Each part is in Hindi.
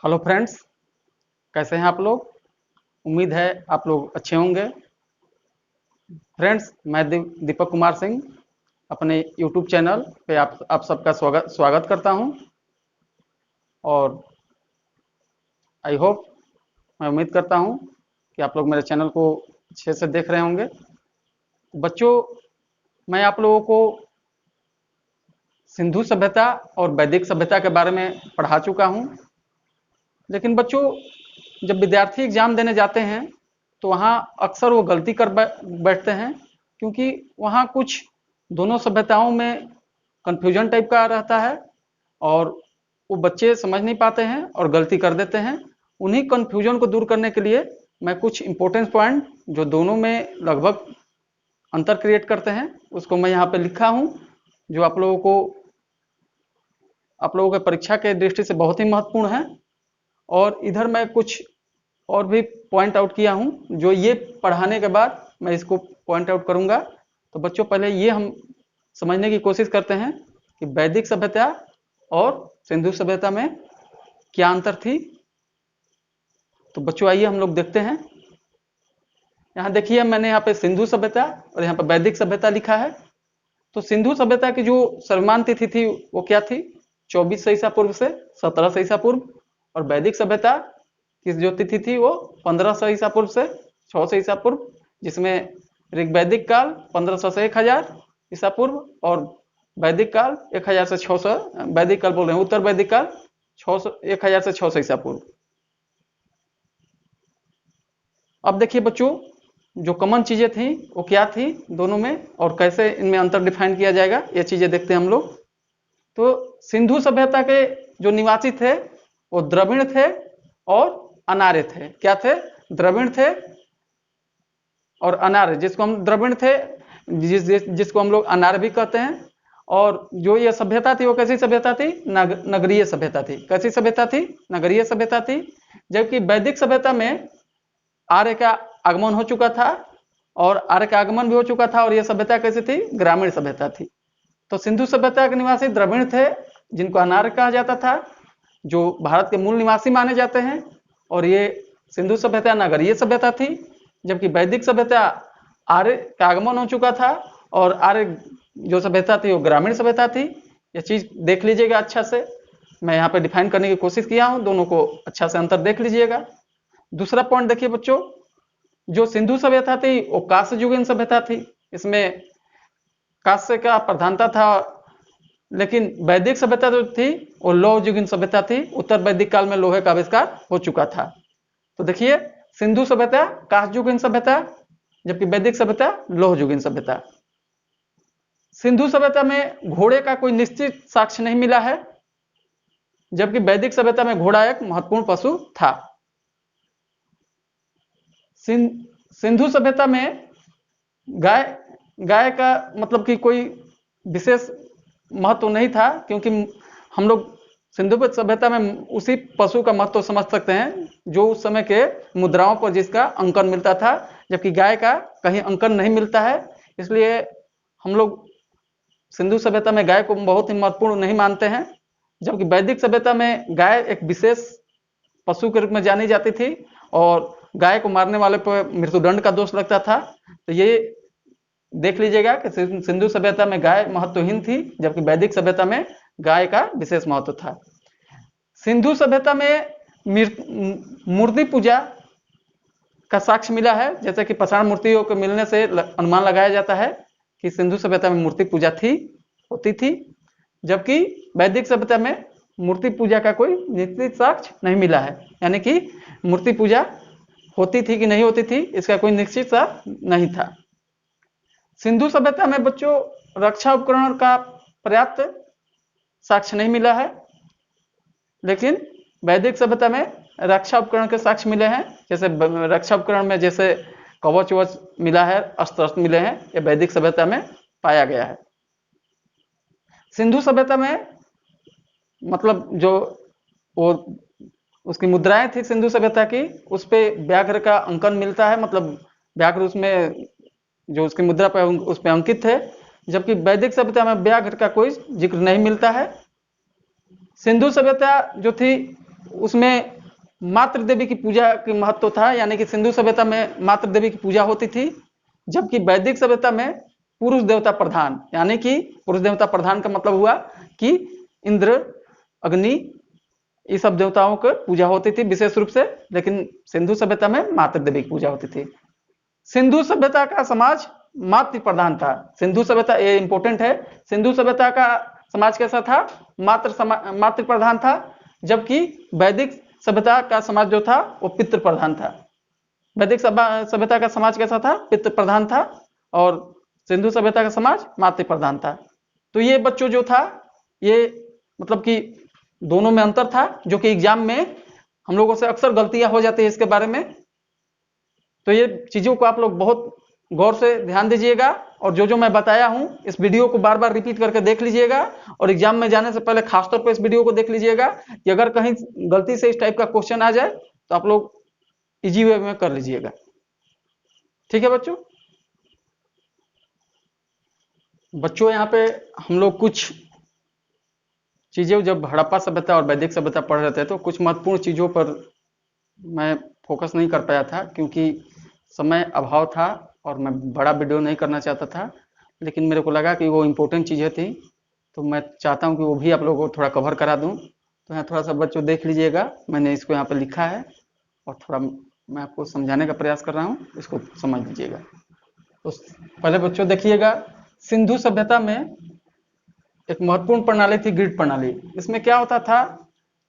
हेलो फ्रेंड्स, कैसे हैं आप लोग। उम्मीद है आप लोग अच्छे होंगे। फ्रेंड्स, मैं दीपक कुमार सिंह अपने यूट्यूब चैनल पे आप सबका स्वागत स्वागत करता हूं। और आई होप, मैं उम्मीद करता हूं कि आप लोग मेरे चैनल को अच्छे से देख रहे होंगे। बच्चों, मैं आप लोगों को सिंधु सभ्यता और वैदिक सभ्यता के बारे में पढ़ा चुका हूं। लेकिन बच्चों, जब विद्यार्थी एग्जाम देने जाते हैं तो वहाँ अक्सर वो गलती कर बैठते हैं, क्योंकि वहाँ कुछ दोनों सभ्यताओं में कंफ्यूजन टाइप का रहता है और वो बच्चे समझ नहीं पाते हैं और गलती कर देते हैं। उन्हीं कंफ्यूजन को दूर करने के लिए मैं कुछ इंपॉर्टेंट पॉइंट जो दोनों में लगभग अंतर क्रिएट करते हैं उसको मैं यहाँ पे लिखा हूँ, जो आप लोगों के परीक्षा के दृष्टि से बहुत ही महत्वपूर्ण है। और इधर मैं कुछ और भी पॉइंट आउट किया हूं, जो ये पढ़ाने के बाद मैं इसको पॉइंट आउट करूंगा। तो बच्चों, पहले ये हम समझने की कोशिश करते हैं कि वैदिक सभ्यता और सिंधु सभ्यता में क्या अंतर थी। तो बच्चों, आइए हम लोग देखते हैं। यहाँ देखिए, मैंने यहाँ पे सिंधु सभ्यता और यहाँ पे वैदिक सभ्यता लिखा है। तो सिंधु सभ्यता की जो सर्वमान्य तिथि थी वो क्या थी? 2400 ईसा पूर्व से 1700 ईसा पूर्व। और वैदिक सभ्यता की जो तिथि थी वो 1500 ईसा पूर्व से 600 ईसा पूर्व, जिसमें ऋग्वैदिक काल 1500 से 1000 ईसा पूर्व और वैदिक काल 1000 से 600, वैदिक काल बोल रहे हैं, उत्तर वैदिक काल 1000 से 600 ईसा पूर्व। अब देखिए बच्चों, जो कॉमन चीजें थी वो क्या थी दोनों में और कैसे इनमें अंतर डिफाइन किया जाएगा, ये चीजें देखते हैं हम लोग। तो सिंधु सभ्यता के जो निवासी थे वो द्रविड़ थे और अनार्य थे। क्या थे? द्रविड़ थे और अनार्य। जिसको हम द्रविड़ थे, जिसको हम लोग अनार्य भी कहते हैं। और जो ये सभ्यता थी वो कैसी सभ्यता थी? नगरीय सभ्यता थी। कैसी सभ्यता थी? नगरीय सभ्यता थी। जबकि वैदिक सभ्यता में आर्य का आगमन हो चुका था और आर्य का आगमन भी हो चुका था और यह सभ्यता कैसी थी? ग्रामीण सभ्यता थी। तो सिंधु सभ्यता के निवासी द्रविड़ थे, जिनको अनार्य कहा जाता था, जो भारत के मूल निवासी माने जाते हैं। और ये सिंधु सभ्यता नगरीय सभ्यता थी। जबकि वैदिक सभ्यता आर्य का आगमन हो चुका था और आर्य जो सभ्यता थी वो ग्रामीण सभ्यता थी। ये चीज देख लीजिएगा अच्छा से। मैं यहाँ पे डिफाइन करने की कोशिश किया हूँ, दोनों को अच्छा से अंतर देख लीजिएगा। दूसरा पॉइंट देखिए बच्चों, जो सिंधु सभ्यता थी वो कांस्य युगीन सभ्यता थी। इसमें कांस्य का प्रधानता था। लेकिन वैदिक सभ्यता जो थी वो लौह युगीन सभ्यता थी। उत्तर वैदिक काल में लोहे का आविष्कार हो चुका था। तो देखिए, सिंधु सभ्यता कांस्य युगीन सभ्यता, जबकि वैदिक सभ्यता लौह युगीन सभ्यता। सिंधु सभ्यता में घोड़े का कोई निश्चित साक्ष्य नहीं मिला है, जबकि वैदिक सभ्यता में घोड़ा एक महत्वपूर्ण पशु था। सिंधु सभ्यता में गाय गाय का मतलब कि कोई विशेष महत्व नहीं था, क्योंकि हम लोग सिंधु सभ्यता में उसी पशु का महत्व समझ सकते हैं जो उस समय के मुद्राओं पर जिसका अंकन मिलता था, जबकि गाय का कहीं अंकन नहीं मिलता है। इसलिए हम लोग सिंधु सभ्यता में गाय को बहुत ही महत्वपूर्ण नहीं मानते हैं। जबकि वैदिक सभ्यता में गाय एक विशेष पशु के रूप में जानी जाती थी और गाय को मारने वाले पर मृत्युदंड का दोष लगता था। तो ये देख लीजिएगा कि सिंधु सभ्यता में गाय महत्वहीन थी, जबकि वैदिक सभ्यता में गाय का विशेष महत्व था। सिंधु सभ्यता में मूर्ति पूजा का साक्ष्य मिला है, जैसे कि पाषाण मूर्तियों के मिलने से अनुमान लगाया जाता है कि सिंधु सभ्यता में मूर्ति पूजा होती थी। जबकि वैदिक सभ्यता में मूर्ति पूजा का कोई निश्चित साक्ष्य नहीं मिला है, यानी कि मूर्ति पूजा होती थी कि नहीं होती थी इसका कोई निश्चित साक्ष्य नहीं था। सिंधु सभ्यता में बच्चों रक्षा उपकरण का पर्याप्त साक्ष्य नहीं मिला है, लेकिन वैदिक सभ्यता में रक्षा उपकरण के साक्ष्य मिले हैं। जैसे रक्षा उपकरण में जैसे कवच वच मिला है, अस्त्र मिले हैं, ये वैदिक सभ्यता में पाया गया है। सिंधु सभ्यता में मतलब जो वो उसकी मुद्राएं थी सिंधु सभ्यता की, उस पे व्याघ्र का अंकन मिलता है, मतलब व्याघ्र उसमें जो उसकी मुद्रा पर उस पे अंकित थे। जबकि वैदिक सभ्यता में व्याघ्र का कोई जिक्र नहीं मिलता है। सिंधु सभ्यता जो थी उसमें मातृ देवी की पूजा की महत्व था, यानी कि सिंधु सभ्यता में मातृ देवी की पूजा होती थी, जबकि वैदिक सभ्यता में पुरुष देवता प्रधान, यानी कि पुरुष देवता प्रधान का मतलब हुआ कि इंद्र, अग्नि, ये सब देवताओं की पूजा होती थी विशेष रूप से, लेकिन सिंधु सभ्यता में मातृ देवी की पूजा होती थी। सिंधु सभ्यता का समाज मातृ प्रधान था। सिंधु सभ्यता, ये इंपॉर्टेंट है, सिंधु सभ्यता का समाज कैसा था? मातृ प्रधान था, जबकि वैदिक सभ्यता का समाज जो था वो पितृ प्रधान था। वैदिक सभ्यता का समाज कैसा था? पितृ प्रधान था, और सिंधु सभ्यता का समाज मातृ प्रधान था। तो ये बच्चों जो था, ये मतलब कि दोनों में अंतर था, जो कि एग्जाम में हम लोगों से अक्सर गलतियां हो जाती है इसके बारे में। तो ये चीजों को आप लोग बहुत गौर से ध्यान दीजिएगा, और जो जो मैं बताया हूं इस वीडियो को बार बार रिपीट करके देख लीजिएगा, और एग्जाम में जाने से पहले खासतौर पर इस वीडियो को देख लीजिएगा कि अगर कहीं गलती से इस टाइप का क्वेश्चन आ जाए तो आप लोग इजी वे में कर लीजिएगा। ठीक है बच्चों? बच्चों यहाँ पे हम लोग कुछ चीजें जब हड़प्पा सभ्यता और वैदिक सभ्यता पढ़ रहे थे तो कुछ महत्वपूर्ण चीजों पर मैं फोकस नहीं कर पाया था, क्योंकि समय अभाव था और मैं बड़ा वीडियो नहीं करना चाहता था, लेकिन मेरे को लगा कि वो इम्पोर्टेंट चीज़ें थी, तो मैं चाहता हूँ कि वो भी आप लोगों को थोड़ा कवर करा दूँ। तो यहाँ थोड़ा सा बच्चों देख लीजिएगा, मैंने इसको यहाँ पर लिखा है और थोड़ा मैं आपको समझाने का प्रयास कर रहा हूँ, इसको समझ लीजिएगा। तो पहले बच्चों देखिएगा, सिंधु सभ्यता में एक महत्वपूर्ण प्रणाली थी ग्रिड प्रणाली। इसमें क्या होता था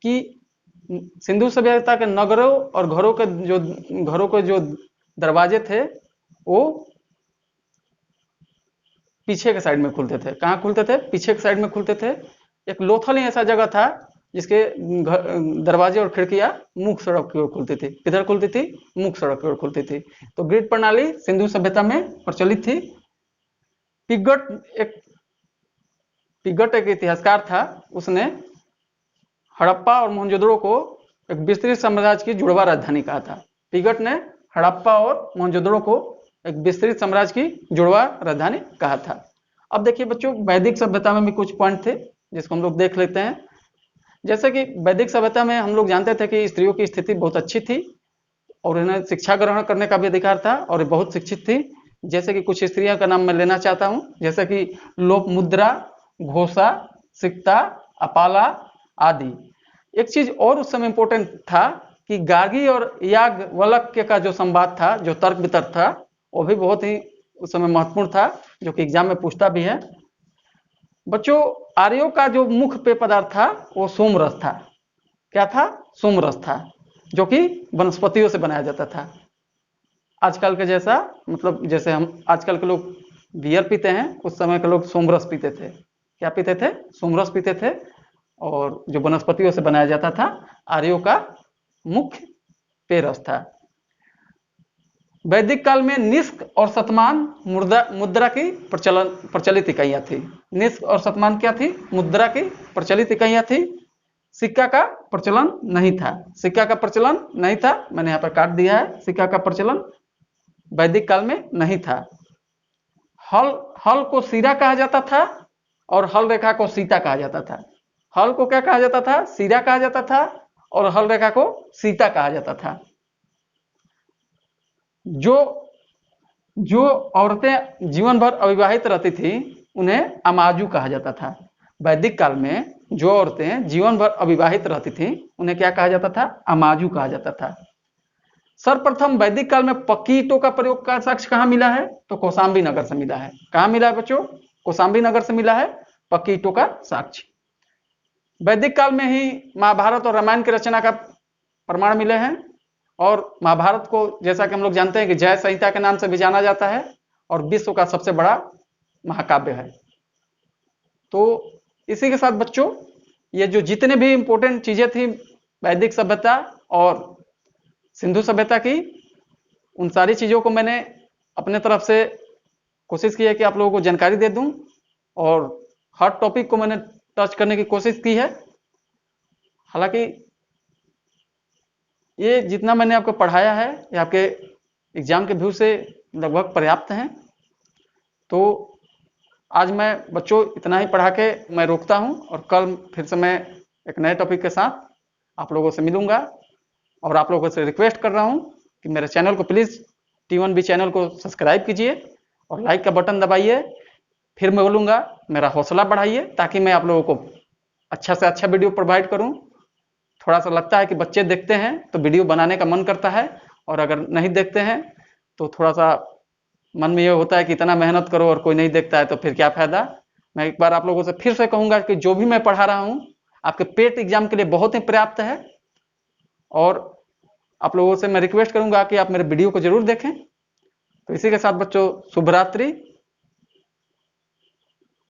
कि सिंधु सभ्यता के नगरों और घरों के जो दरवाजे थे वो पीछे के साइड में खुलते थे। कहाँ खुलते थे? पीछे के साइड में खुलते थे। एक लोथल ही ऐसा जगह था जिसके दरवाजे और खिड़कियां मुख्य सड़क की ओर खुलती थी। किधर खुलती थी? मुख्य सड़क की ओर खुलती थी। तो ग्रिड प्रणाली सिंधु सभ्यता में प्रचलित थी। पिगट एक इतिहासकार था, उसने हड़प्पा और मोहनजोदड़ो को एक विस्तृत साम्राज्य की जुड़वा राजधानी कहा था। पिगट ने हड़प्पा और मोहनजोदड़ो को एक विस्तृत साम्राज्य की जुड़वा राजधानी कहा था। अब देखिए बच्चों, वैदिक सभ्यता में भी कुछ पॉइंट थे जिसको हम लोग देख लेते हैं। जैसे कि वैदिक सभ्यता में हम लोग जानते थे कि स्त्रियों की स्थिति बहुत अच्छी थी और उन्हें शिक्षा ग्रहण करने का भी अधिकार था और बहुत शिक्षित थी। जैसे कि कुछ स्त्रियों का नाम मैं लेना चाहता हूँ, जैसे कि लोपमुद्रा, घोषा, सिक्ता, अपाला आदि। एक चीज और उस समय इंपॉर्टेंट था कि गार्गी और याज्ञवल्क्य का जो संवाद था, जो तर्क वितर्क था, वो भी बहुत ही उस समय महत्वपूर्ण था, जो कि एग्जाम में पूछता भी है। बच्चों, आर्यों का जो मुख्य पेय पदार्थ था वो सोमरस था। क्या था? सोमरस था, जो कि वनस्पतियों से बनाया जाता था। आजकल के जैसा, मतलब जैसे हम आजकल के लोग बियर पीते हैं, उस समय के लोग सोमरस पीते थे। क्या पीते थे? सोमरस पीते थे, और जो वनस्पतियों से बनाया जाता था। आर्यों का मुख्य पेय रस था। वैदिक काल में निष्क और शतमान मुद्रा की प्रचलित इकाइयां थी। निष्क और शतमान क्या थी? मुद्रा की प्रचलित इकाइयां थी। सिक्का का प्रचलन नहीं था। सिक्का का प्रचलन नहीं था, मैंने यहाँ पर काट दिया है। सिक्का का प्रचलन वैदिक काल में नहीं था। हल को सिरा कहा जाता था और हल रेखा को सीता कहा जाता था। हल को क्या कहा जाता था? सिरा कहा जाता था, और हल रेखा को सीता कहा जाता था। जो औरतें जीवन भर अविवाहित रहती थी उन्हें अमाजू कहा जाता था। वैदिक काल में जो औरतें जीवन भर अविवाहित रहती थी उन्हें क्या कहा जाता था? अमाजू कहा जाता था। सर्वप्रथम वैदिक काल में पक्की ईंटों का प्रयोग का साक्ष्य कहाँ मिला है? तो कौशाम्बी नगर से मिला है। कहाँ मिला है बच्चों? कौशाम्बी नगर से मिला है पक्की ईंटों का साक्ष्य। वैदिक काल में ही महाभारत और रामायण की रचना का प्रमाण मिले हैं, और महाभारत को जैसा कि हम लोग जानते हैं कि जय संहिता के नाम से भी जाना जाता है और विश्व का सबसे बड़ा महाकाव्य है। तो इसी के साथ बच्चों, ये जो जितने भी इंपॉर्टेंट चीजें थी वैदिक सभ्यता और सिंधु सभ्यता की, उन सारी चीजों को मैंने अपने तरफ से कोशिश की है कि आप लोगों को जानकारी दे दूं, और हर टॉपिक को मैंने टच करने की कोशिश की है। हालांकि ये जितना मैंने आपको पढ़ाया है ये आपके एग्जाम के व्यू से लगभग पर्याप्त हैं। तो आज मैं बच्चों इतना ही पढ़ा के मैं रोकता हूं, और कल फिर से मैं एक नए टॉपिक के साथ आप लोगों से मिलूंगा और आप लोगों से रिक्वेस्ट कर रहा हूं कि मेरे चैनल को प्लीज़ T1B चैनल को सब्सक्राइब कीजिए और लाइक का बटन दबाइए। फिर मैं बोलूँगा मेरा हौसला बढ़ाइए ताकि मैं आप लोगों को अच्छा से अच्छा वीडियो प्रोवाइड करूं। थोड़ा सा लगता है कि बच्चे देखते हैं तो वीडियो बनाने का मन करता है, और अगर नहीं देखते हैं तो थोड़ा सा मन में ये होता है कि इतना मेहनत करो और कोई नहीं देखता है तो फिर क्या फ़ायदा। मैं एक बार आप लोगों से फिर से कहूँगा कि जो भी मैं पढ़ा रहा हूँ आपके पेट एग्जाम के लिए बहुत ही पर्याप्त है, और आप लोगों से मैं रिक्वेस्ट करूँगा कि आप मेरे वीडियो को ज़रूर देखें। तो इसी के साथ बच्चों, शुभ रात्रि।